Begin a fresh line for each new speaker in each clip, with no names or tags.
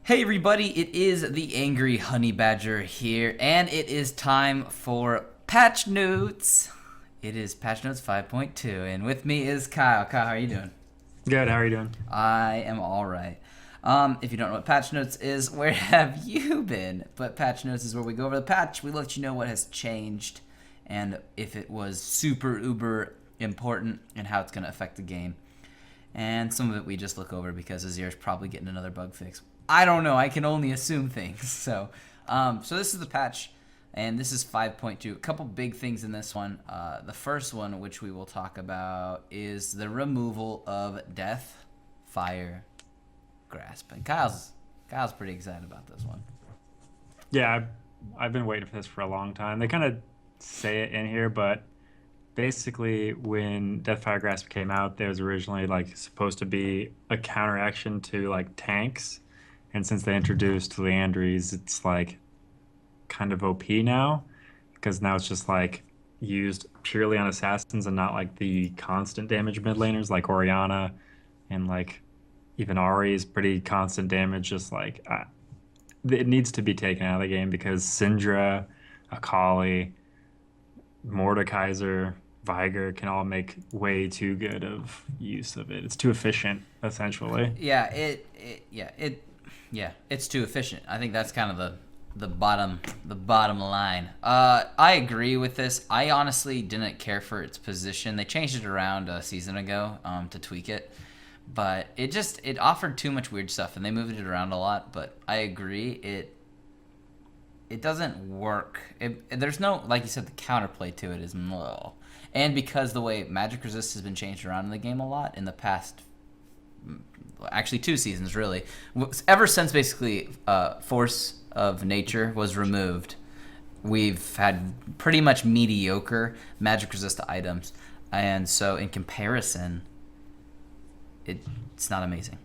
Hey everybody, it is the Angry Honey Badger here, and it is time for Patch Notes. It is Patch Notes 5.2, and with me is Kyle. Kyle, how are you doing?
Good. How are you doing?
I am alright. If you don't know what Patch Notes is, where have you been? But Patch Notes is where we go over the patch, we let you know what has changed, and if it was super uber important, and how it's going to affect the game. And some of it we just look over because Azir's probably getting another bug fix. I don't know. I can only assume things. So this is the patch, and this is 5.2. A couple big things in this one. The first one, which we will talk about, is the removal of Deathfire Grasp. And Kyle's pretty excited about this one.
Yeah, I've been waiting for this for a long time. They kind of say it in here, but basically, when Deathfire Grasp came out, there was originally like supposed to be a counteraction to like tanks, and since they introduced Leandries, it's like kind of OP now because now it's just like used purely on assassins and not like the constant damage mid laners like Orianna and like even Ahri is pretty constant damage. Just like it needs to be taken out of the game because Syndra, Akali, Mordekaiser, Viger can all make way too good of use of it. It's too efficient, essentially.
Yeah, it's too efficient. I think that's kind of the bottom line. I agree with this. I honestly didn't care for its position. They changed it around a season ago to tweak it, but it offered too much weird stuff, and they moved it around a lot. But I agree, it doesn't work. There's no, like you said, the counterplay to it is low. And because the way magic resist has been changed around in the game a lot in the past, actually 2 seasons really, ever since basically Force of Nature was removed, we've had pretty much mediocre magic resist items. And so in comparison, it's not amazing.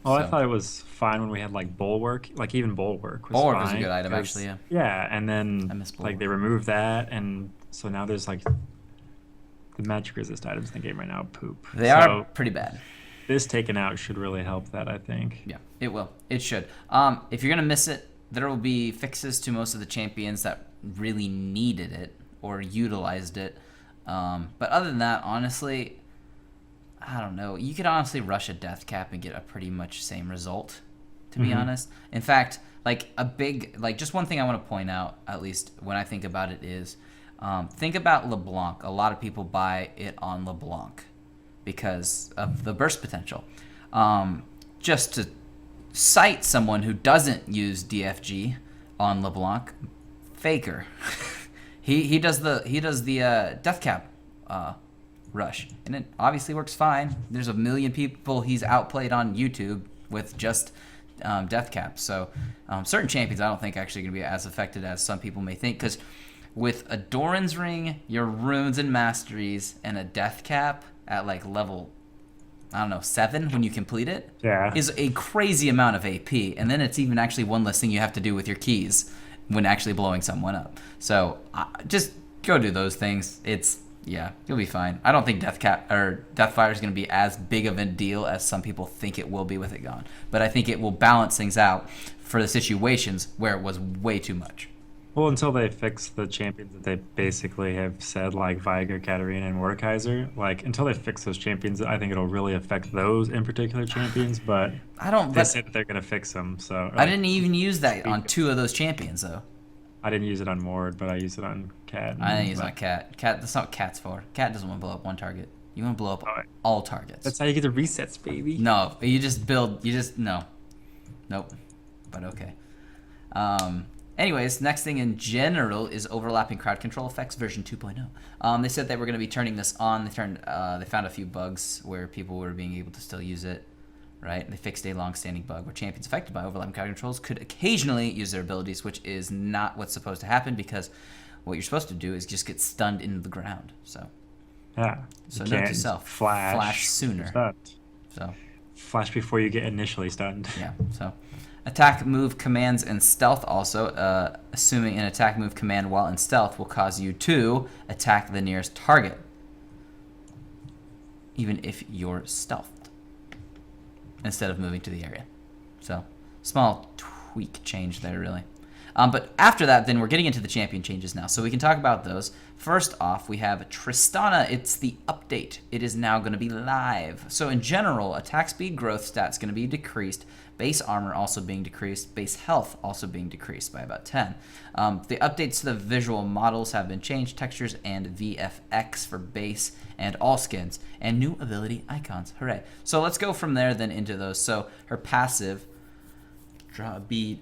Well, I thought it was fine when we had like Bulwark. Like even Bulwark was
Bulwark was a
fine.
good item, actually, yeah.
Yeah, and
I
then
miss
like
Bulwark.
they removed that, and so now there's like the magic resist items in the game right now poop.
They are
So
pretty bad.
this taken out should really help that, I think.
Yeah, it will. It should. If you're going to miss it, there will be fixes to most of the champions that really needed it or utilized it. But other than that, honestly, I don't know. You could honestly rush a death cap and get a pretty much same result, to be honest. In fact, just one thing I want to point out, at least when I think about it, is think about LeBlanc. A lot of people buy it on LeBlanc because of the burst potential. Just to cite someone who doesn't use DFG on LeBlanc, Faker. he does the death cap rush, and it obviously works fine. There's a million people he's outplayed on YouTube with just death cap. So certain champions I don't think actually going to be as affected as some people may think, because with a Doran's Ring, your runes and masteries, and a death cap at like level, I don't know, 7 when you complete it,
Yeah.
is a crazy amount of AP. And then it's even actually one less thing you have to do with your keys when actually blowing someone up. So just go do those things. You'll be fine. I don't think Deathfire is going to be as big of a deal as some people think it will be with it gone. But I think it will balance things out for the situations where it was way too much.
Well, until they fix the champions that they basically have said, like Viger, Katarina, and Mordekaiser, like until they fix those champions, I think it'll really affect those in particular champions. But they said that they're gonna fix them, so
I didn't even use that on 2 of those champions though.
I didn't use it on Mord, but I used it on Cat.
I didn't use it on Cat. That's not what Cat's for. Cat doesn't want to blow up one target. You want to blow up all targets.
That's how you get the resets, baby.
No, no. Nope. But okay. Anyways, next thing in general is overlapping crowd control effects version 2.0. They said they were going to be turning this on. They found a few bugs where people were being able to still use it, right? They fixed a long-standing bug where champions affected by overlapping crowd controls could occasionally use their abilities, which is not what's supposed to happen, because what you're supposed to do is just get stunned into the ground. So
yeah.
So note to self: flash sooner. So
flash before you get initially stunned.
Yeah. So. Attack, move, commands, and stealth also, assuming an attack, move, command while in stealth will cause you to attack the nearest target, even if you're stealthed, instead of moving to the area. So Small tweak change there, really. But after that, then we're getting into the champion changes now. So we can talk about those. First off, we have Tristana. It's the update. It is now going to be live. So in general, attack speed growth stats going to be decreased. Base armor also being decreased. Base health also being decreased by about 10. The updates to the visual models have been changed. Textures and VFX for base and all skins. And new ability icons. Hooray. So let's go from there then into those. So her passive be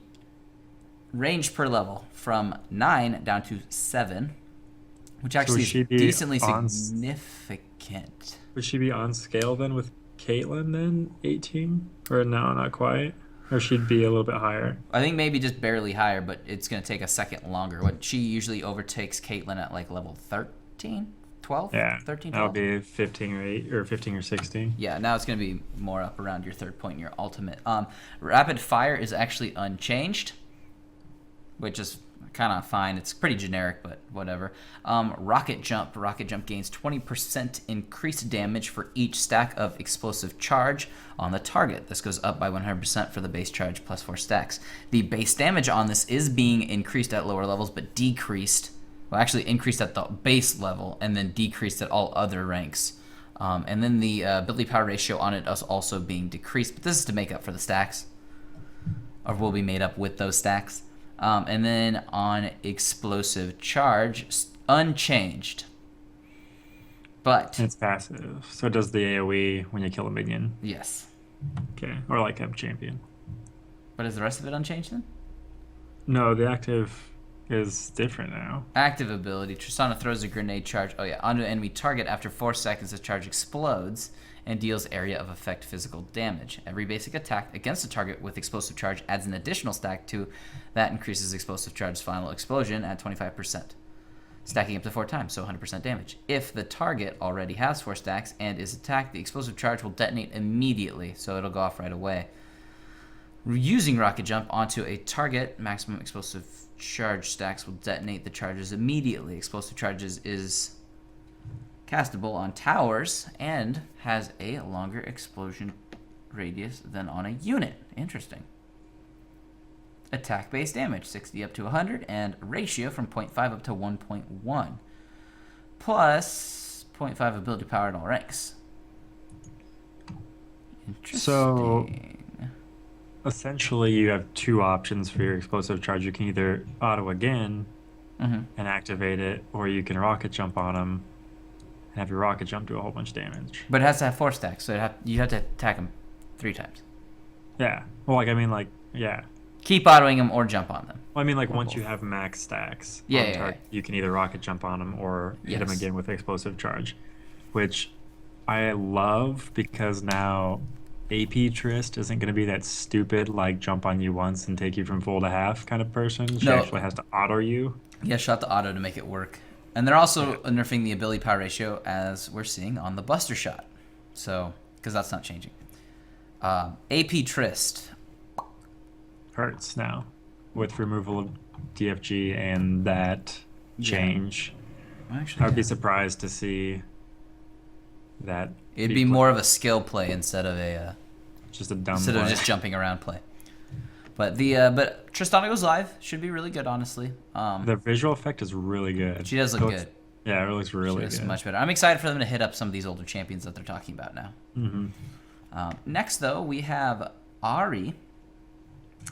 range per level from 9 down to 7, which actually is decently significant.
Would she be on scale then with Caitlyn then, 18? Or no, not quite? Or she'd be a little bit higher?
I think maybe just barely higher, but it's going to take a second longer. What she usually overtakes Caitlyn at like level 13, 12?
Yeah,
13, 12?
that would be 15 or 8 or 15 or 16.
Yeah, now it's going to be more up around your third point in your ultimate. Rapid fire is actually unchanged, which is kind of fine. It's pretty generic, but whatever. Rocket jump gains 20% increased damage for each stack of explosive charge on the target. This goes up by 100% for the base charge plus 4 stacks. The base damage on this is being increased at lower levels, but decreased. Well, actually increased at the base level and then decreased at all other ranks. And then the ability power ratio on it is also being decreased, but this is to make up for the stacks, or will be made up with those stacks. And then on explosive charge, unchanged. But
it's passive, so it does the AoE when you kill a minion.
Yes.
Okay, or like a champion.
But is the rest of it unchanged then?
No, the active is different now.
Active ability. Tristana throws a grenade charge onto an enemy target. After 4 seconds, the charge explodes and deals area of effect physical damage. Every basic attack against a target with explosive charge adds an additional stack to that increases explosive charge's final explosion at 25%, stacking up to 4 times, so 100% damage. If the target already has 4 stacks and is attacked, the explosive charge will detonate immediately, so it'll go off right away. Using rocket jump onto a target, maximum explosive charge stacks will detonate the charges immediately. Explosive charges is castable on towers and has a longer explosion radius than on a unit. Interesting. Attack base damage 60 up to 100 and ratio from 0.5 up to 1.1 plus 0.5 ability power at all ranks. Interesting.
So essentially you have 2 options for your explosive charge. You can either auto again and activate it, or you can rocket jump on them and have your rocket jump do a whole bunch of damage.
But it has to have 4 stacks, so you have to attack them 3 times.
Yeah. Well, like, I mean, like, yeah.
Keep autoing them or jump on them.
Well, I mean, like, once you have max stacks, you can either rocket jump on them or hit them again with explosive charge, which I love because now AP Trist isn't going to be that stupid, like, jump on you once and take you from full to half kind of person. She actually has to auto you.
Yeah, shot the auto to make it work. And they're also nerfing the ability power ratio, as we're seeing on the Buster Shot. So, because that's not changing. AP Trist
hurts now with removal of DFG and that change.
Actually,
I would be surprised to see that.
It'd be more of a skill play instead of
just a dumb
instead
play.
of just jumping around play. But but Tristana goes live. Should be really good, honestly.
The visual effect is really good.
She does look good.
Yeah, it looks really good.
She looks much better. I'm excited for them to hit up some of these older champions that they're talking about now. Next, though, we have Ahri.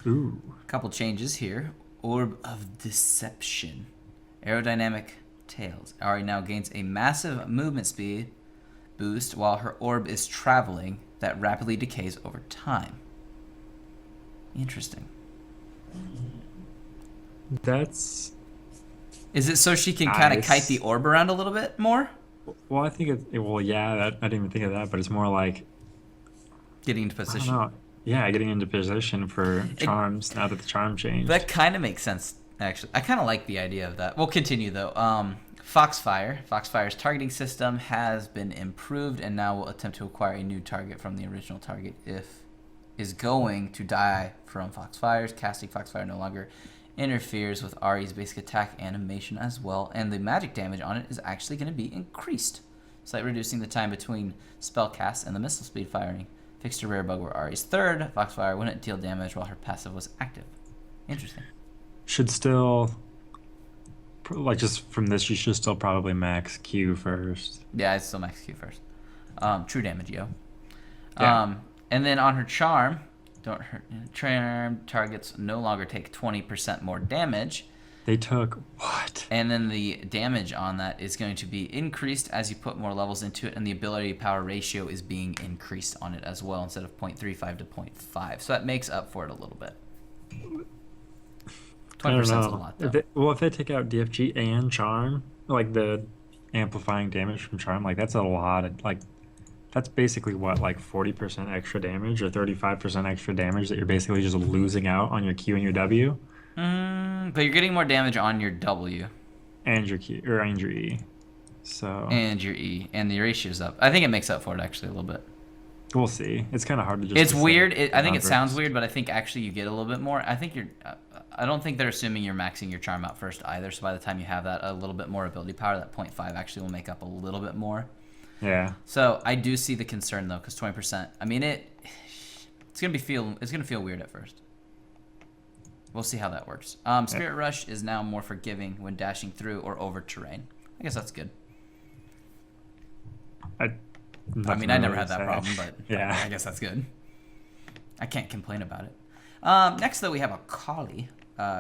Ooh.
A couple changes here. Orb of Deception. Aerodynamic tails. Ahri now gains a massive movement speed boost while her orb is traveling that rapidly decays over time. Interesting.
That's...
Is it so she can kind of kite the orb around a little bit more?
Well, I think well, yeah, I didn't even think of that, but it's more like...
Getting into position.
I don't know. Yeah, getting into position for charms now that the charm changed.
That kind of makes sense, actually. I kind of like the idea of that. We'll continue, though. Foxfire. Foxfire's targeting system has been improved and now will attempt to acquire a new target from the original target if is going to die from Foxfires. Casting Foxfire no longer interferes with Ahri's basic attack animation as well, and the magic damage on it is actually going to be increased, slightly reducing the time between spell casts and the missile speed firing. Fixed a rare bug where Ari's third. Foxfire wouldn't deal damage while her passive was active. Interesting.
Should still, like, just from this, you should still probably max Q first.
Yeah, I still max Q first. True damage, yo.
Yeah.
And then on her charm, don't hurt. Charm targets no longer take 20% more damage.
They took what?
And then the damage on that is going to be increased as you put more levels into it, and the ability power ratio is being increased on it as well instead of 0.35 to 0.5. So that makes up for it a little bit. 20% is a lot, though.
If they take out DFG and Charm, like the amplifying damage from Charm, like that's a lot of, like, that's basically what, like 40% extra damage or 35% extra damage that you're basically just losing out on your Q and your W.
But you're getting more damage on your W.
And your Q, or and your E. So.
And your E. And the ratio's up. I think it makes up for it, actually, a little bit.
We'll see. It's kind of hard to just.
It's weird. I think it sounds weird, but I think actually you get a little bit more. I think you're. I don't think they're assuming you're maxing your charm out first either. So by the time you have that, a little bit more ability power, that 0.5 actually will make up a little bit more.
Yeah.
So I do see the concern though, because 20%. I mean it's gonna feel weird at first. We'll see how that works. Spirit Rush is now more forgiving when dashing through or over terrain. I guess that's good. I mean, I never had that problem, but yeah, I guess that's good. I can't complain about it. Next, though, we have a Kali.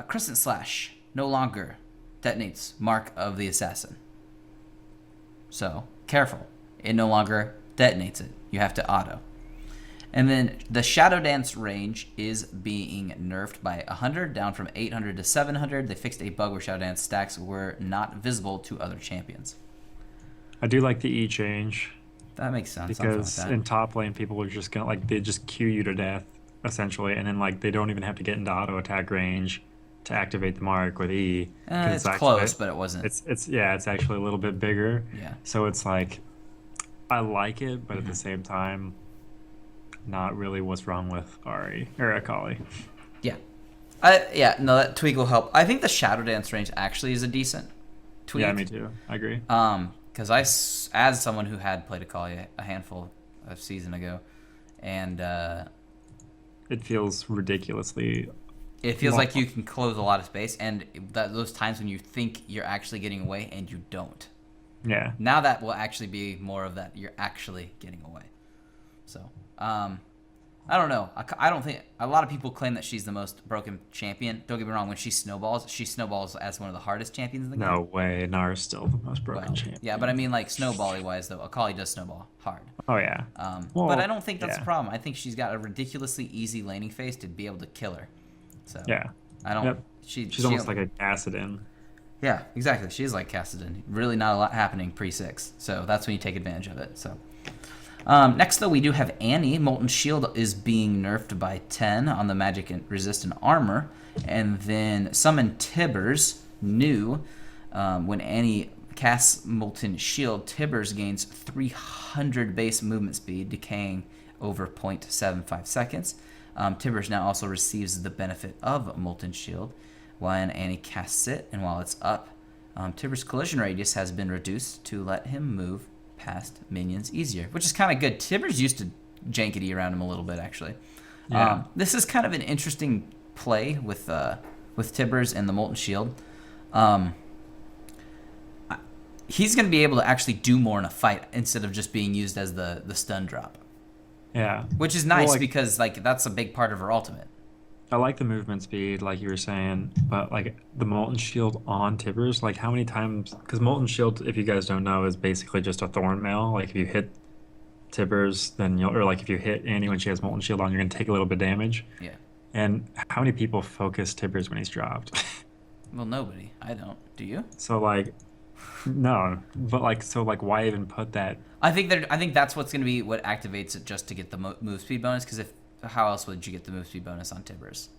Crescent Slash no longer detonates Mark of the Assassin. So, careful. It no longer detonates it. You have to auto. And then the Shadow Dance range is being nerfed by 100, down from 800 to 700. They fixed a bug where Shadow Dance stacks were not visible to other champions.
I do like the E change.
That makes sense.
Because in top lane, people are just gonna, like, they just Q you to death essentially, and then, like, they don't even have to get into auto attack range to activate the mark with E.
It's close, but it wasn't.
It's actually a little bit bigger.
Yeah.
So it's like, I like it, but at the same time, not really what's wrong with Ari or Akali.
Yeah. No, that tweak will help. I think the Shadow Dance range actually is a decent tweak.
Yeah, me too. I agree.
Because as someone who had played Akali a handful of season ago, and
it feels ridiculously.
It feels like you can close a lot of space, and those times when you think you're actually getting away and you don't.
Yeah.
Now that will actually be more of that. You're actually getting away. So, I don't know. I don't think a lot of people claim that she's the most broken champion. Don't get me wrong. When she snowballs as one of the hardest champions in the game.
No way. Nara's still the most broken champion.
Yeah, but I mean, like, snowbally wise though, Akali does snowball hard.
Oh yeah.
But I don't think that's the problem. I think she's got a ridiculously easy laning phase to be able to kill her. So
yeah.
I don't.
Yep. She's almost like a Kassadin.
Yeah, exactly. She is like Kassadin. Really not a lot happening pre-6. So that's when you take advantage of it. So next, though, we do have Annie. Molten Shield is being nerfed by 10 on the magic and resistant armor. And then Summon Tibbers, new. When Annie casts Molten Shield, Tibbers gains 300 base movement speed, decaying over 0.75 seconds. Tibbers now also receives the benefit of Molten Shield when Annie casts it, and while it's up, Tibbers' collision radius has been reduced to let him move past minions easier, which is kind of good. Tibbers used to jankety around him a little bit, actually.
Yeah.
This is kind of an interesting play with Tibbers and the Molten Shield. He's going to be able to actually do more in a fight instead of just being used as the stun drop.
Yeah.
Which is nice because that's a big part of her ultimate.
I like the movement speed, like you were saying, but like the Molten Shield on Tibbers, like how many times? Because Molten Shield, if you guys don't know, is basically just a thorn mail. Like if you hit Tibbers, then or like if you hit Annie when she has Molten Shield on, you're gonna take a little bit of damage.
Yeah.
And how many people focus Tibbers when he's dropped?
Well, nobody. I don't. Do you?
So like, no, but like, so like, why even put that?
I think that's what's gonna be what activates it, just to get the move speed bonus. Because how else would you get the move speed bonus on Tibbers?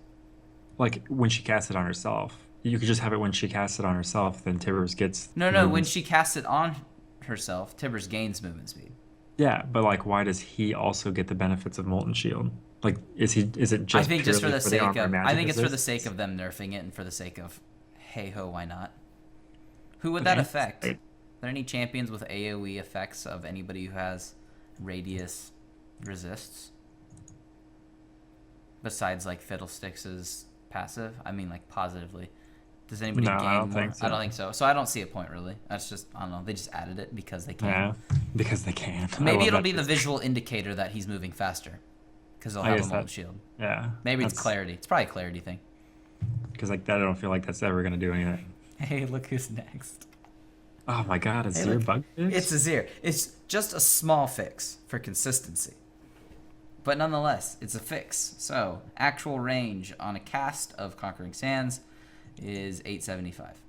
Like when she casts it on herself, you could just have it when she casts it on herself. Then Tibbers gets
no. When she casts it on herself, Tibbers gains movement speed.
Yeah, but like, why does he also get the benefits of Molten Shield? Like, is it just?
I think just for the sake of. I think it's for the
assists?
sake of them nerfing it, and for the sake of, hey ho, why not? Who would that affect? Are there any champions with AOE effects of anybody who has radius resists? besides like Fiddlesticks' passive? I mean, like positively. Does anybody
No,
gain
I don't
more?
think so.
I don't think so. So I don't see a point really. That's just I don't know. They just added it because they can.
Yeah, because they can. I
Maybe
love
it'll
that
be the
piece.
visual indicator that he's moving faster because they'll
I
have
guess
a
that.
mold shield.
Yeah,
Maybe it's
that's
clarity. It's probably a clarity thing.
because like that. I don't feel like that's ever gonna do anything.
Hey, look who's next.
Oh my God, is
Hey,
there a
look.
bug
It's
fix?
a Zir. It's just a small fix for consistency. But nonetheless, it's a fix. So, actual range on a cast of Conquering Sands is 875.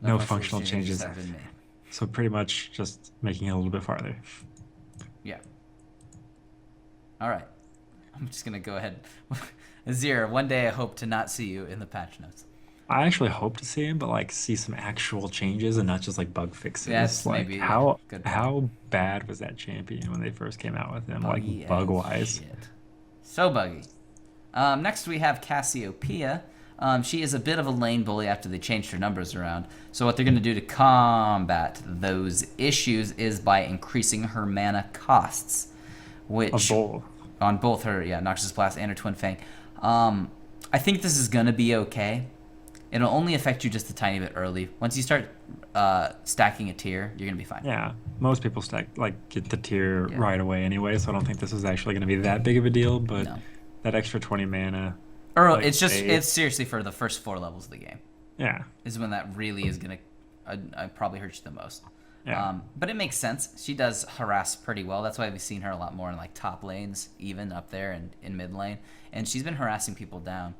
No functional changes.
have been made.
So pretty much just making it a little bit farther.
Yeah. All right. I'm just going to go ahead. Azir, one day I hope to not see you in the patch notes.
I actually hope to see him, but like see some actual changes and not just like bug fixes.
Yes,
like
maybe,
how
good point.
how bad was that champion when they first came out with him?
Buggy
Like bug
as
wise.
shit. So buggy. Next we have Cassiopeia. She is a bit of a lane bully after they changed her numbers around. So what they're going to do to combat those issues is by increasing her mana costs, which
Of both.
on both her Noxus Blast and her Twin Fang. I think this is going to be okay. It'll only affect you just a tiny bit early. Once you start stacking a tier, you're going to be fine.
Yeah. Most people get the tier
Yeah.
right away anyway, so I don't think this is actually gonna be that big of a deal, but
No.
that extra 20 mana.
Early,
Like,
it's seriously for the first 4 levels of the game.
Yeah.
Is when that really is going to probably hurt you the most.
Yeah.
But it makes sense. She does harass pretty well. That's why we've seen her a lot more in like top lanes, even up there and in mid lane. And she's been harassing people down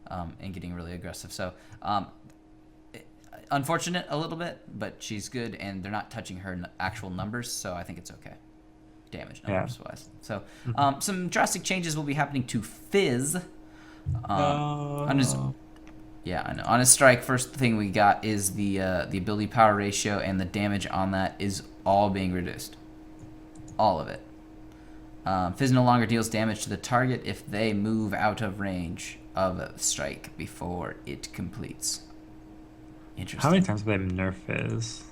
and getting really aggressive. So unfortunate a little bit, but she's good, and they're not touching her actual numbers, so I think it's okay. Damage numbers wise. So some drastic changes will be happening to Fizz. On his, yeah, I know. On his strike, first thing we got is the ability power ratio, and the damage on that is all being reduced. All of it. Fizz no longer deals damage to the target if they move out of range of a strike before it completes. Interesting.
How many times have they nerfed Fizz?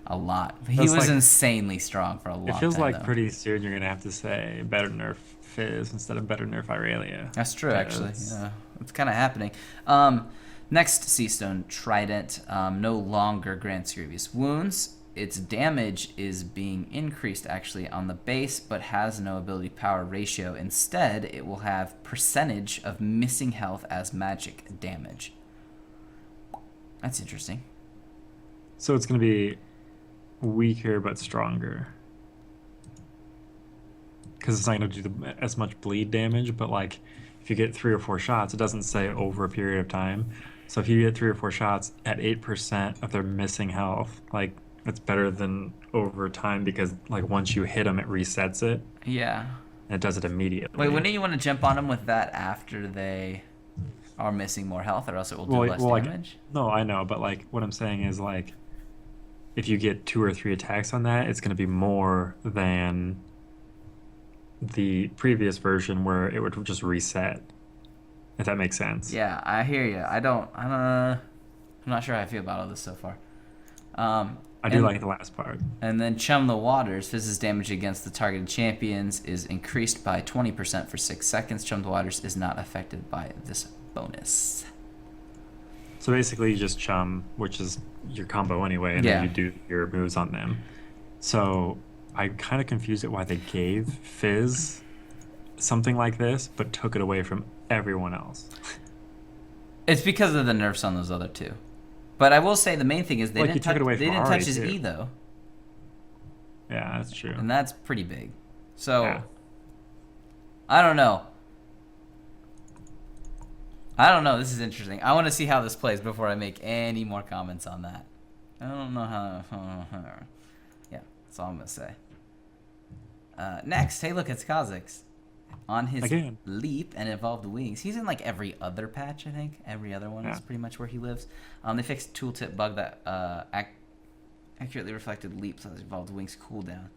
A lot. He
That's
was
like-
insanely strong for a long time.
It feels like
though.
pretty soon you're gonna have to say better nerf Fizz instead of better nerf Irelia.
That's true, actually.
Because-
Yeah, it's kind of happening. Next, Seastone Trident no longer grants grievous wounds. Its damage is being increased actually on the base, but has no ability power ratio. Instead, it will have percentage of missing health as magic damage. That's interesting.
So it's gonna be weaker but stronger. Because it's not going to do as much bleed damage, but like if you get 3 or 4 shots, it doesn't say over a period of time. So if you get 3 or 4 shots at 8% of their missing health, like it's better than over time because like once you hit them, it resets it
Yeah.
and it does it immediately.
Wait, wouldn't you want to jump on them with that after they are missing more health, or else it will do less
like,
damage?
no, I know, but like what I'm saying is like if you get 2 or 3 attacks on that, it's going to be more than the previous version where it would just reset. If that makes sense.
Yeah, I hear you. I'm not sure how I feel about all this so far.
I do like the last part.
And then Chum the Waters. Fizz's damage against the targeted champions is increased by 20% for 6 seconds. Chum the Waters is not affected by this bonus.
So basically you just chum, which is your combo anyway, and
Yeah.
then you do your moves on them. So I'm kind of confused at why they gave Fizz something like this, but took it away from everyone else.
It's because of the nerfs on those other two. But I will say the main thing is they
Like, you
didn't
took it away
they
from
didn't
Ari,
touch his
too.
E though,
Yeah, that's true.
and that's pretty big. So
Yeah.
I don't know. I don't know. This is interesting. I want to see how this plays before I make any more comments on that. I don't know how. Yeah, that's all I'm gonna say. Next, hey, look, it's Kha'Zix. On his
Again.
leap and evolved wings. He's in like every other patch, I think. Every other one is
Yeah.
pretty much where he lives. They fixed tooltip bug that accurately reflected leaps on his evolved wings cooldown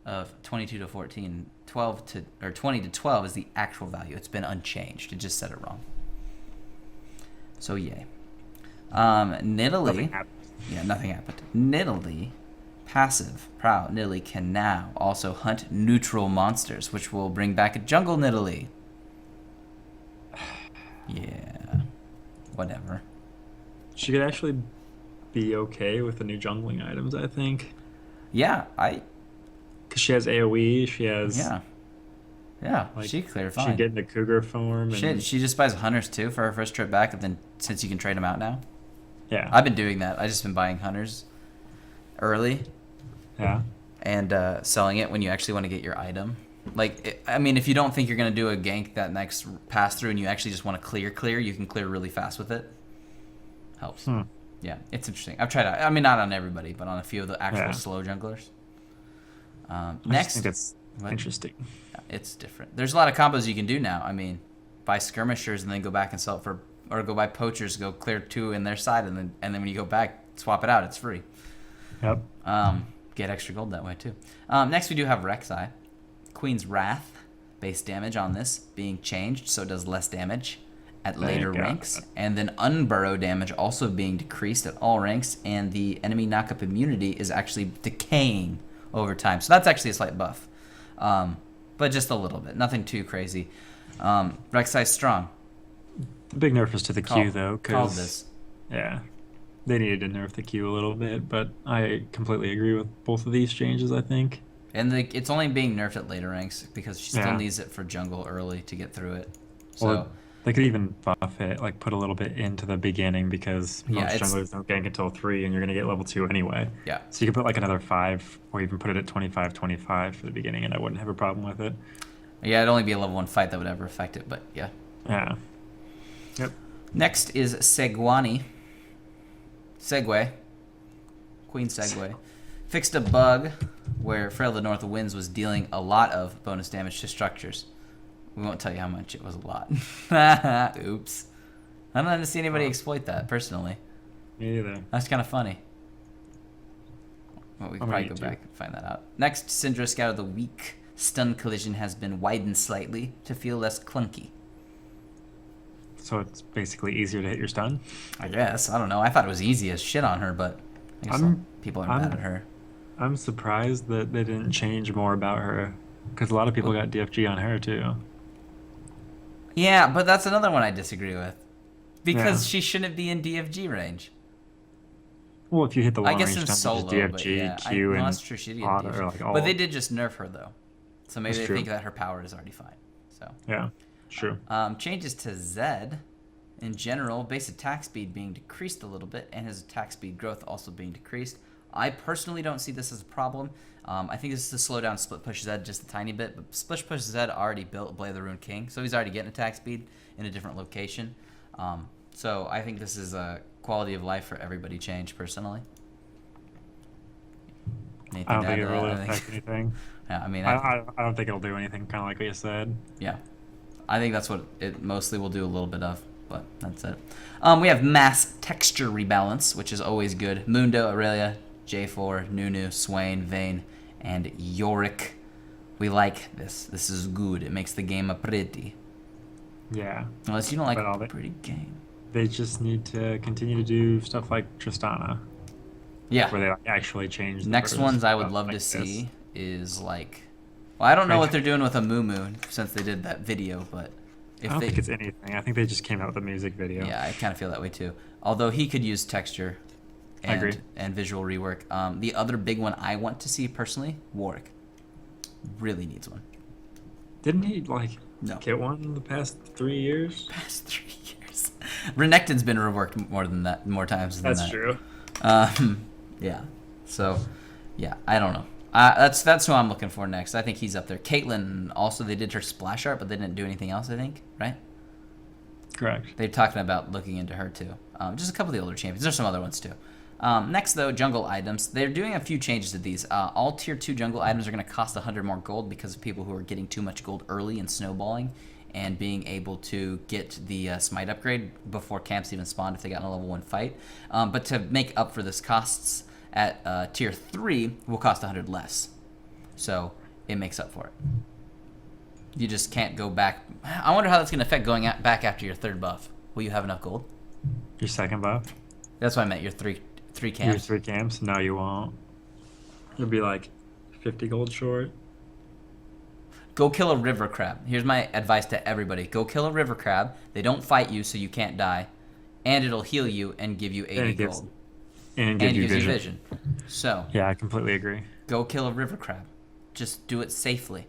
of 22 to 14. 20 to 12 is the actual value. It's been unchanged. It just said it wrong. So yay. Nidalee.
Nothing happened.
Yeah, nothing happened. Nidalee, passive, proud Nidalee can now also hunt neutral monsters, which will bring back a jungle Nidalee. Yeah. Whatever.
She could actually be okay with the new jungling items, I think.
Yeah,
Because she has AoE, she has
yeah. Yeah,
like
she cleared
she
fine.
get into cougar form
Shit,
and
she just buys hunters too for her first trip back, and then since you can trade them out now.
yeah.
I've been doing that. I just been buying hunters early
Yeah.
and selling it when you actually want to get your item. Like, I mean, if you don't think you're gonna do a gank that next pass through, and you actually just want to clear, you can clear really fast with it. Helps.
Hmm.
Yeah, it's interesting. I've tried it. I mean, not on everybody, but on a few of the actual
Yeah.
slow junglers.
I just
Next,
think it's
what?
interesting.
Yeah, it's different. There's a lot of combos you can do now. I mean, buy skirmishers and then go back and sell it for, or go buy poachers, go clear 2 in their side, and then when you go back, swap it out. It's free.
Yep.
Get extra gold that way too. Next, we do have Rek'Sai. Queen's Wrath, base damage on this being changed, so it does less damage at later ranks, and then unburrow damage also being decreased at all ranks, and the enemy knockup immunity is actually decaying over time. So that's actually a slight buff, but just a little bit, nothing too crazy. Rek'Sai's strong.
The big nerf is to the Q though,
Called
because
this.
yeah, they needed to nerf the Q a little bit, but I completely agree with both of these changes. I think.
And it's only being nerfed at later ranks because she still
Yeah.
needs it for jungle early to get through it. So.
Well, they could even buff it, like put a little bit into the beginning because
Yeah,
most
it's-
junglers don't gank until 3 and you're going to get level 2 anyway.
Yeah.
So you could put like another 5 or even put it at 25 for the beginning and I wouldn't have a problem with it.
Yeah, it'd only be a level 1 fight that would ever affect it, but yeah.
Yeah. Yep.
Next is Segwani. Segway. Queen Segway. Fixed a bug where Frail of the North Winds was dealing a lot of bonus damage to structures. We won't tell you how much. It was a lot. Oops. I don't see anybody exploit that, personally.
Me either.
That's kind of funny. Well, we can probably go back and find that out. Next, Syndra Scout of the Week. Stun collision has been widened slightly to feel less clunky.
So it's basically easier to hit your stun?
I guess. I don't know. I thought it was easy as shit on her, but I guess people are mad at her.
I'm surprised that they didn't change more about her because a lot of people got DFG on her too.
Yeah, but that's another one I disagree with. Because
Yeah.
she shouldn't be in DFG range.
Well, if you hit the
I
long
guess
range
in
stun,
solo,
just
but
DFG,
yeah.
Q,
No,
and
that's true. She did
auto,
DFG.
or like all.
But they did just nerf her, though. So maybe
That's
they
true.
think that her power is already fine. So
Yeah, true.
Changes to Zed. In general, base attack speed being decreased a little bit, and his attack speed growth also being decreased. I personally don't see this as a problem. I think this is to slow down Split Push Zed just a tiny bit, but Split Push Zed already built Blade of the Rune King, so he's already getting attack speed in a different location. So I think this is a quality of life for everybody change, personally. Anything
I don't
to
think
add
it
to that?
really
I think-
affects anything.
Yeah, I mean,
I don't think it'll do anything, kind of like what you said.
yeah. I think that's what it mostly will do a little bit of, but that's it. We have Mass Texture Rebalance, which is always good. Mundo, Aurelia, J4, Nunu, Swain, Vayne, and Yorick. We like this. This is good. It makes the game a pretty.
Yeah.
Unless you don't like
But all
a
they-
pretty game.
They just need to continue to do stuff like Tristana,
Yeah.
where they like, actually change the
Next
birds
ones I would
stuff
love
like
to
this.
see is like... Well, I don't know what they're doing with a Moo since they did that video, but...
I don't think it's anything. I think they just came out with a music video.
Yeah, I kind of feel that way too. Although he could use texture
I agree.
and visual rework. The other big one I want to see personally, Warwick. Really needs one.
Didn't he like
No.
get one in the past 3 years?
Past 3 years. Renekton's been reworked more times than that.
That's true.
Yeah. So, yeah, I don't know. That's who I'm looking for next. I think he's up there. Caitlyn, also, they did her splash art, but they didn't do anything else, I think, right?
Correct.
They're talking about looking into her, too. Just a couple of the older champions. There's some other ones, too. Next, though, jungle items. They're doing a few changes to these. All Tier 2 jungle items are going to cost 100 more gold because of people who are getting too much gold early and snowballing and being able to get the smite upgrade before camps even spawned if they got in a level 1 fight. But to make up for this, costs at Tier 3 will cost 100 less. So it makes up for it. You just can't go back. I wonder how that's going to affect going back after your third buff. Will you have enough gold?
Your second buff?
That's what I meant, your three
Your
camps.
3 camps? No, you won't. You'll be like 50 gold short.
Go kill a river crab. Here's my advice to everybody. Go kill a river crab. They don't fight you, so you can't die. And it'll heal you and give you 80 gold.
And
And
give
gives
you
you
vision.
vision. So,
Yeah, I completely agree.
go kill a river crab. Just do it safely.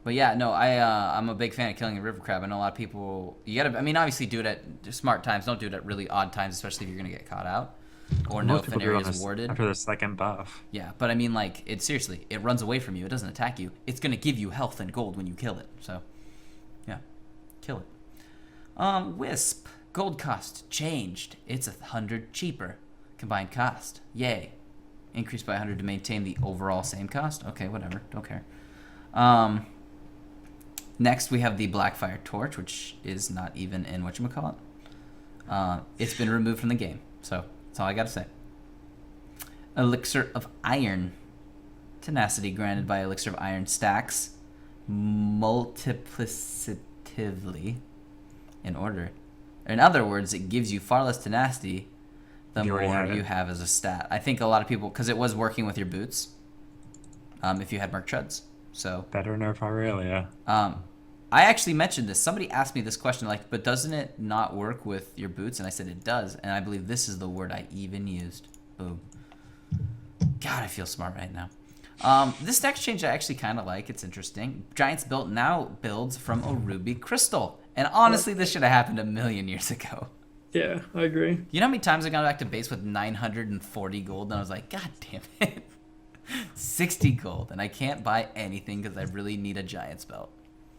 But yeah, no, I'm a big fan of killing a river crab. I know a lot of people. You gotta. I mean, obviously, do it at smart times. Don't do it at really odd times, especially if you're gonna get caught out or know
Most
if an
people do
area
on
is
this
warded.
after the second buff.
Yeah, but I mean, like, it seriously, it runs away from you. It doesn't attack you. It's gonna give you health and gold when you kill it. So, yeah, kill it. Wisp gold cost changed. It's 100 cheaper. Combined cost, yay. Increased by 100 to maintain the overall same cost. Okay, whatever. Don't care. Next, we have the Blackfire Torch, which is not even in whatchamacallit. It's been removed from the game. So, that's all I got to say. Elixir of Iron. Tenacity granted by Elixir of Iron stacks multiplicatively in order. In other words, it gives you far less tenacity the
You already
more
have it.
you have as a stat. I think a lot of people, because it was working with your boots, if you had Merc Treads. So,
Better nerf Aurelia.
I actually mentioned this. Somebody asked me this question, like, but doesn't it not work with your boots? And I said it does. And I believe this is the word I even used. Boom. God, I feel smart right now. This next change I actually kind of like. It's interesting. Giants Built now builds from a ruby crystal. And honestly, this should have happened a million years ago.
Yeah, I agree.
You know how many times I got back to base with 940 gold? And I was like, God damn it. 60 gold. And I can't buy anything because I really need a Giants Belt.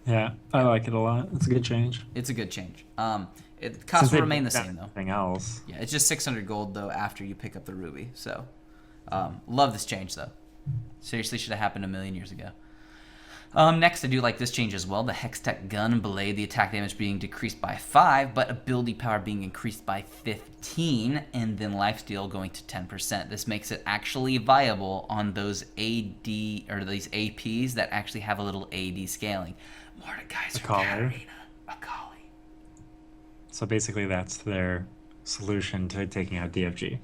Yeah, I like it a lot. It's a good change.
It's a good change. It
Since
cost will
they've
remain the
done
same though.
Anything else?
Yeah, it's just 600 gold though after you pick up the ruby. So, love this change though. Seriously, should have happened a million years ago. Next, I do like this change as well. The Hextech Gun and Blade, the attack damage being decreased by 5, but ability power being increased by 15, and then lifesteal going to 10%. This makes it actually viable on those AD or these APs that actually have a little AD scaling. Mordekaiser,
Akali.
Akali.
So basically, that's their solution to taking out DFG,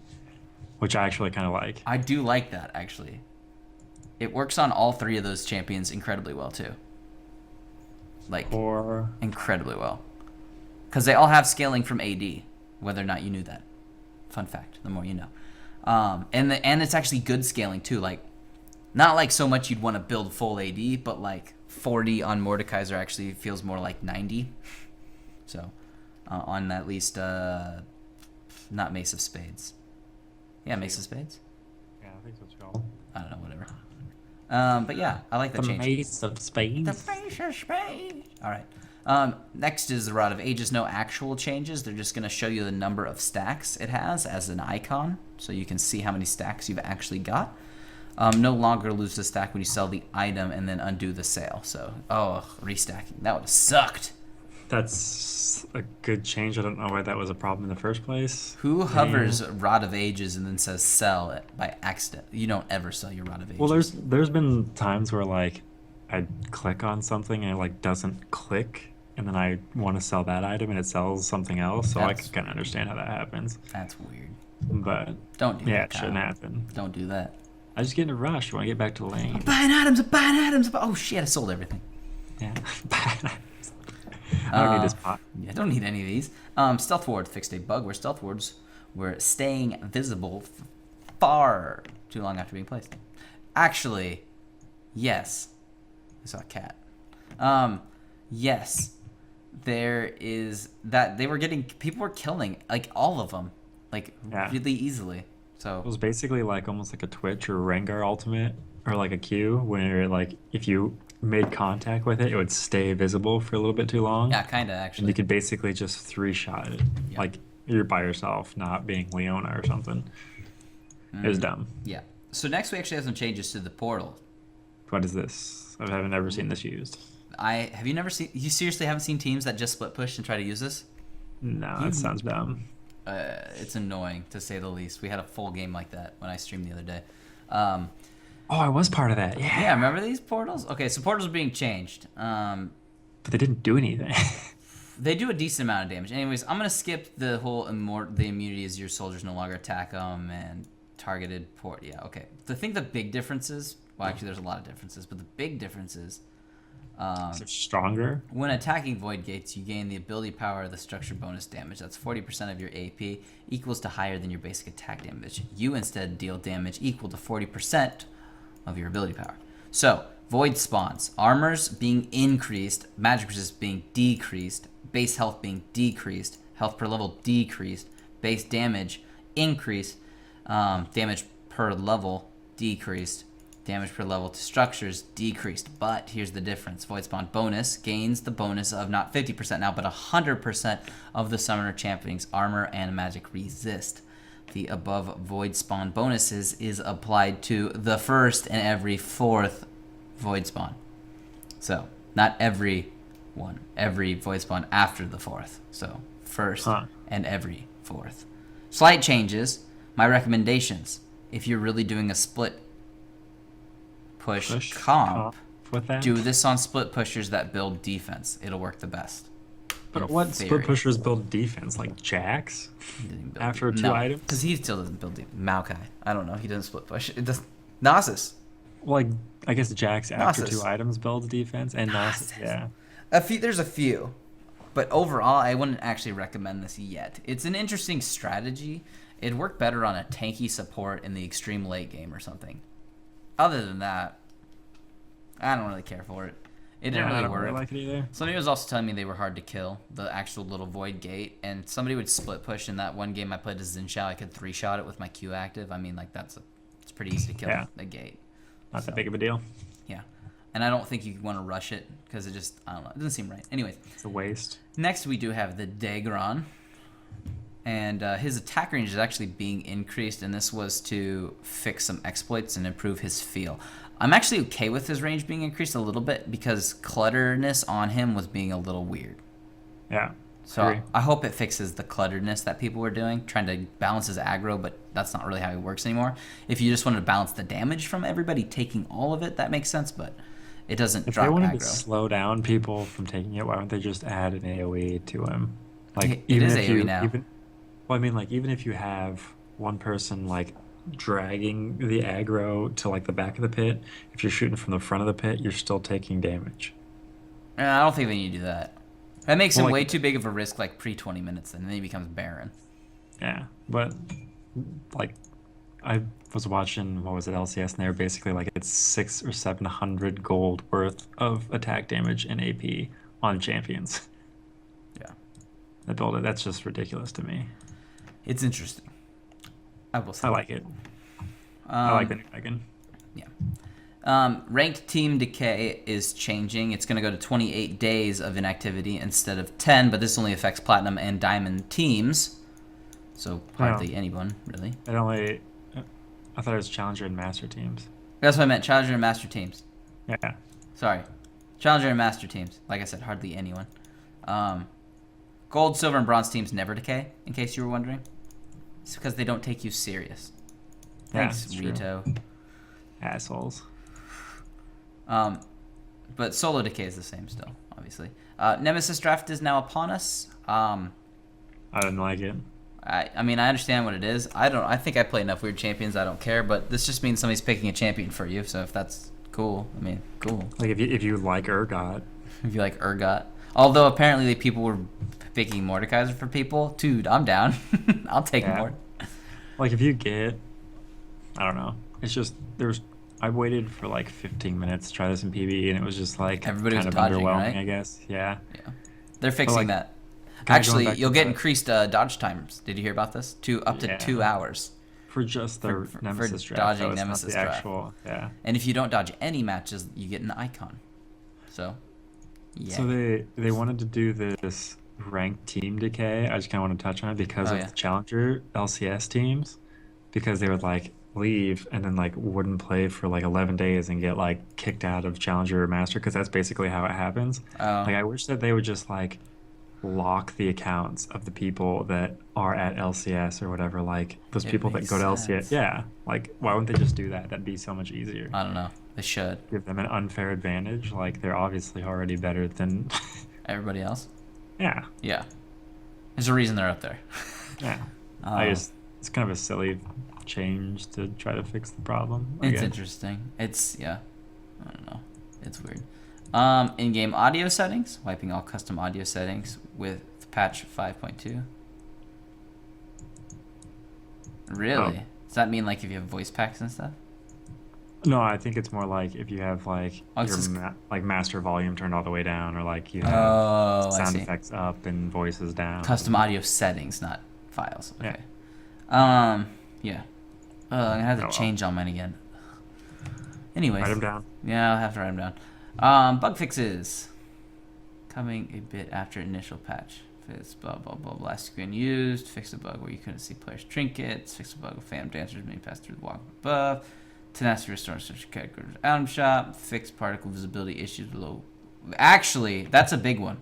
which I actually kind of like.
I do like that actually. It works on all three of those champions incredibly well too. Like
Or
incredibly well, because they all have scaling from AD, whether or not you knew that. Fun fact: the more you know. And it's actually good scaling too. Like, not like so much you'd want to build full AD, but like 40 on Mordekaiser actually feels more like 90. So, on at least not Mace of Spades. Yeah, Mace of Spades.
yeah, I think that's what it's called.
I don't know, whatever. But yeah, I like that change.
Mace of Spades.
The Mace of Spades. All right. Next is the Rod of Ages. No actual changes. They're just going to show you the number of stacks it has as an icon, so you can see how many stacks you've actually got. No longer lose the stack when you sell the item and then undo the sale. So, restacking. That would have sucked.
That's a good change. I don't know why that was a problem in the first place.
Who hovers Rod of Ages and then says sell it by accident? You don't ever sell your Rod of Ages.
Well, there's been times where like I click on something and it like doesn't click, and then I want to sell that item and it sells something else. So I
That's-
can kind of understand how that happens.
That's weird.
But
Don't do
yeah,
that,
it shouldn't
Kyle.
happen.
Don't do that.
I just get in a rush. I want to get back to lane.
Buying items, buying items. Oh shit! I sold everything.
Yeah. I don't need this pot.
Yeah, I don't need any of these. Stealth Ward fixed a bug where Stealth Wards were staying visible far too long after being placed. Actually, yes. I saw a cat. Yes. There is that they were getting people were killing like all of them like
Yeah.
really easily. So
It was basically like almost like a Twitch or Rengar ultimate or like a Q where like if you made contact with it, it would stay visible for a little bit too long.
yeah, kind of
And
actually.
you could basically just three-shot it.
Yeah.
Like you're by yourself, not being Leona or something. It was dumb.
Yeah. So next we actually have some changes to the portal.
What is this? I haven't ever seen this used.
Have you never seen? You seriously haven't seen teams that just split push and try to use this?
No, that sounds dumb.
It's annoying to say the least. We had a full game like that when I streamed the other day.
Oh, I was part of that. Yeah.
Yeah, remember these portals? Okay, so portals are being changed.
But they didn't do anything.
They do a decent amount of damage. Anyways, I'm gonna skip the whole the immunity as your soldiers no longer attack them and targeted port. Yeah, okay. I think the big difference is, well, actually, there's a lot of differences, but the big difference is
Is it stronger?
When attacking Void Gates, you gain the ability power of the structure bonus damage. That's 40% of your AP, equals to higher than your basic attack damage. You instead deal damage equal to 40% of your ability power. So, Void spawns. Armors being increased, magic resist being decreased, base health being decreased, health per level decreased, base damage increased, damage per level decreased, damage per level to structures decreased. But here's the difference. Void Spawn bonus gains the bonus of not 50% now, but 100% of the Summoner Champion's armor and magic resist. The above Void Spawn bonuses is applied to the first and every fourth Void Spawn. So, not every one. Every Void Spawn after the fourth. So, first and every fourth. Slight changes. My recommendations. If you're really doing a split push comp,
with that?
do this on split pushers that build defense. It'll work the best.
But what split pushers build defense? Like Jax? After two items?
Because he still doesn't build defense. Maokai. I don't know. He doesn't split push. It does. Nasus.
Well, like, I guess Jax after two items builds defense. And Nasus, yeah.
There's a few. But overall, I wouldn't actually recommend this yet. It's an interesting strategy. It'd work better on a tanky support in the extreme late game or something. Other than that, I don't really care for it. It didn't really work.
Really like it either.
Somebody was also telling me they were hard to kill, the actual little Void Gate, and somebody would split push. In that one game I played as Xin Xiao, I could 3-shot it with my Q active. I mean, like, it's pretty easy to kill the gate.
Not that big of a deal.
Yeah. And I don't think you want to rush it, because it just, I don't know, it doesn't seem right. Anyways.
It's a waste.
Next we do have the Dagron. And his attack range is actually being increased, and this was to fix some exploits and improve his feel. I'm actually okay with his range being increased a little bit because clutterness on him was being a little weird.
Yeah.
So I hope it fixes the clutteredness that people were doing, trying to balance his aggro, but that's not really how he works anymore. If you just wanted to balance the damage from everybody taking all of it, that makes sense, but it doesn't drop aggro.
If they wanted to slow down people from taking it, why don't they just add an AoE to him? Like,
it is AoE now.
Well, I mean, like, even if you have one person, like, dragging the aggro to, like, the back of the pit, if you're shooting from the front of the pit, you're still taking damage.
I don't think they need to do that. That makes him way too big of a risk, like, pre-20 minutes, and then he becomes Baron.
Yeah, but, like, I was watching, what was it, LCS, and they were basically, like, it's 600 or 700 gold worth of attack damage and AP on champions.
Yeah.
That build it, that's just ridiculous to me.
It's interesting. I will say.
I like it. I like the new Megan.
Yeah. Ranked team decay is changing. It's going to go to 28 days of inactivity instead of 10, but this only affects platinum and diamond teams. So hardly anyone, really.
I thought it was challenger and master teams.
That's what I meant, challenger and master teams.
Yeah.
Sorry. Challenger and master teams. Like I said, hardly anyone. Gold, silver, and bronze teams never decay, in case you were wondering. It's because they don't take you serious. Thanks, Rito.
Assholes.
But solo decay is the same still, obviously. Nemesis draft is now upon us.
I didn't like it.
I mean, I understand what it is. I think I play enough weird champions. I don't care. But this just means somebody's picking a champion for you. So if that's cool, I mean, cool.
Like if you like Urgot.
If you like Urgot. Although apparently people were picking Mordekaiser for people. Dude, I'm down. I'll take more.
Like if you get, I don't know. It's just I waited for like 15 minutes to try this in PB, and it was just like
everybody
kind
was
of
dodging,
underwhelming,
right?
I guess. Yeah.
They're fixing that. Actually, you'll get increased dodge times. Did you hear about this? Up to 2 hours.
For just the Nemesis
for
draft.
dodging Nemesis draft. And if you don't dodge any matches, you get an icon. So, yeah.
So they wanted to do this ranked team decay. I just kind of want to touch on it because of the Challenger LCS teams, because they would like leave and then like wouldn't play for like 11 days and get like kicked out of Challenger or Master, because that's basically how it happens. Like I wish that they would just like lock the accounts of the people that are at LCS or whatever, like those people that go to LCS. Yeah, like why wouldn't they just do that? That'd be so much easier.
I don't know. They should
give them an unfair advantage. Like they're obviously already better than
everybody else.
Yeah.
There's a reason they're up there.
Yeah. It's kind of a silly change to try to fix the problem.
It's interesting. I don't know. It's weird. In-game audio settings, wiping all custom audio settings with patch 5.2. Really? Does that mean like if you have voice packs and stuff?
No, I think it's more like if you have like like master volume turned all the way down, or like you have sound effects up and voices down.
Custom audio settings, not files. Okay. Yeah. I'm gonna have to change all mine again. Anyways.
Write them down.
Yeah, I'll have to write them down. Bug fixes. Coming a bit after initial patch. Fix blah blah blah blah. Screen used. Fix a bug where you couldn't see players' trinkets. Fix a bug with phantom dancers may pass through the walk above. Tenacity restore such characters. Atom shop. Fixed particle visibility issues below. Actually, that's a big one.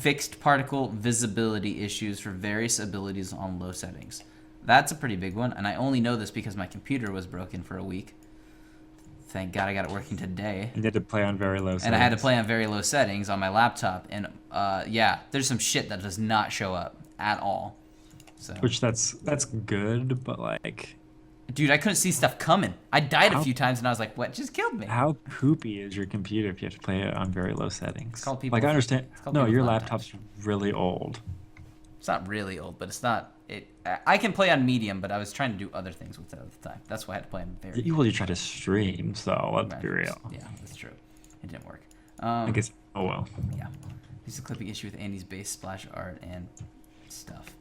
Fixed particle visibility issues for various abilities on low settings. That's a pretty big one, and I only know this because my computer was broken for a week. Thank God I got it working today.
You had to play on very low settings.
And I had to play on very low settings on my laptop, and yeah, there's some shit that does not show up at all. So.
Which that's good, but like.
Dude, I couldn't see stuff coming. I died a few times, and I was like, "What just killed me?"
How poopy is your computer if you have to play it on very low settings?
It's called people.
Like I understand. No, your laptop's really old.
It's not really old, but it's not. I can play on medium, but I was trying to do other things with it at the time. That's why I had to play on very.
Well, you try to stream, so let's be real.
Yeah, that's true. It didn't work.
I guess. Oh well.
Yeah. Here's a clipping issue with Andy's base splash art and stuff.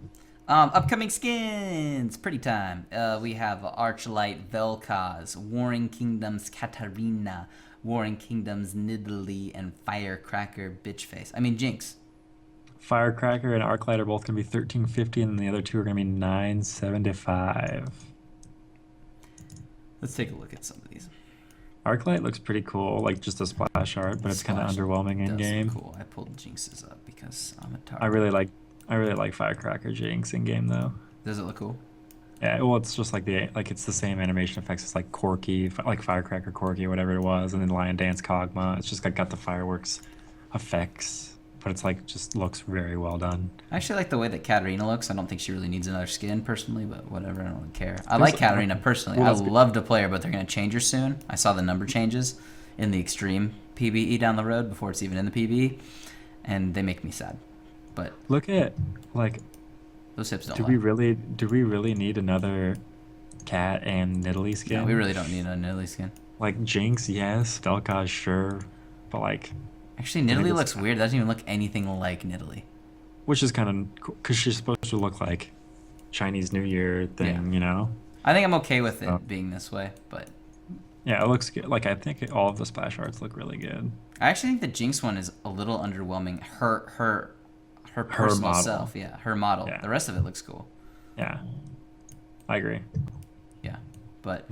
Upcoming skins. Pretty time. We have Archlight Vel'Koz, Warring Kingdoms Katarina, Warring Kingdoms Nidalee, and Firecracker Bitchface. I mean Jinx.
Firecracker and Arclight are both going to be 1350, and the other two are going to be 975.
Let's take a look at some of these.
Arclight looks pretty cool, like just a splash art, but it's kind of underwhelming in game.
Cool. I pulled Jinxes up because I'm a target.
I really like Firecracker Jinx in game though.
Does it look cool?
Yeah, well, it's just like it's the same animation effects. It's like Corki, like Firecracker Corki, whatever it was, and then Lion Dance Kog'Maw. It's just got the fireworks effects. But it's like just looks very well done.
I actually like the way that Katarina looks. I don't think she really needs another skin personally, but whatever. I don't really care. I like Katarina personally. I love to play her, but they're going to change her soon. I saw the number changes in the Extreme PvE down the road before it's even in the PvE, and they make me sad. But
look at like
those hips don't.
Do we really need another Cat and Nidalee skin?
No, we really don't need a Nidalee skin.
Like Jinx, yes. Vel'Koz, sure, but like.
Actually, Nidalee looks weird. It doesn't even look anything like Nidalee.
Which is kind of cool, because she's supposed to look like Chinese New Year thing, you know?
I think I'm okay with it being this way, but...
Yeah, it looks good. Like, I think all of the splash arts look really good.
I actually think the Jinx one is a little underwhelming. Her personal self, yeah. Her model. Yeah. The rest of it looks cool.
Yeah. I agree.
Yeah. But,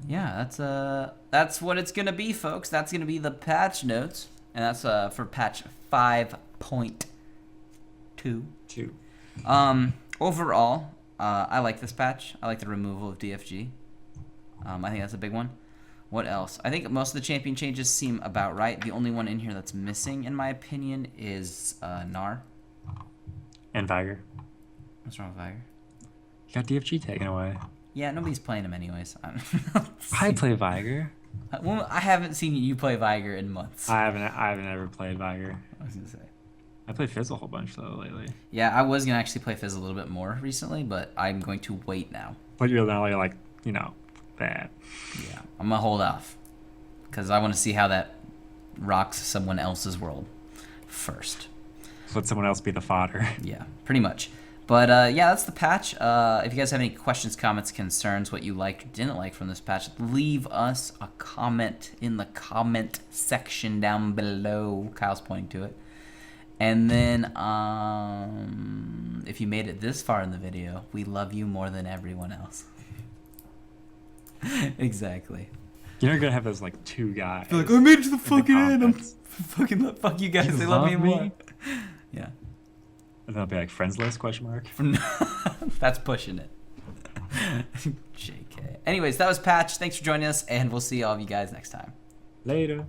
yeah, that's what it's going to be, folks. That's going to be the patch notes. And that's for patch 5.2. Overall, I like this patch. I like the removal of DFG. I think that's a big one. What else? I think most of the champion changes seem about right. The only one in here that's missing, in my opinion, is Gnar.
And Viger.
What's wrong with Viger?
You got DFG taken away.
Yeah, nobody's playing him anyways.
I play Viger.
Well, I haven't seen you play Viger in months.
I haven't ever played Viger.
I was gonna say.
I played Fizz a whole bunch though lately.
Yeah, I was gonna actually play Fizz a little bit more recently, but I'm going to wait now.
But you're now like, bad.
Yeah, I'm gonna hold off because I want to see how that rocks someone else's world first.
Let someone else be the fodder.
Yeah, pretty much. But yeah, that's the patch. If you guys have any questions, comments, concerns, what you liked or didn't like from this patch, leave us a comment in the comment section down below. Kyle's pointing to it. And then if you made it this far in the video, we love you more than everyone else. Exactly.
You're not going to have those like two guys.
They're like, I made it to the fucking end. I'm fucking fuck you guys. They love me more. Yeah.
And that'll be like friends list ?
That's pushing it. JK. Anyways, that was Patch. Thanks for joining us, and we'll see all of you guys next time.
Later.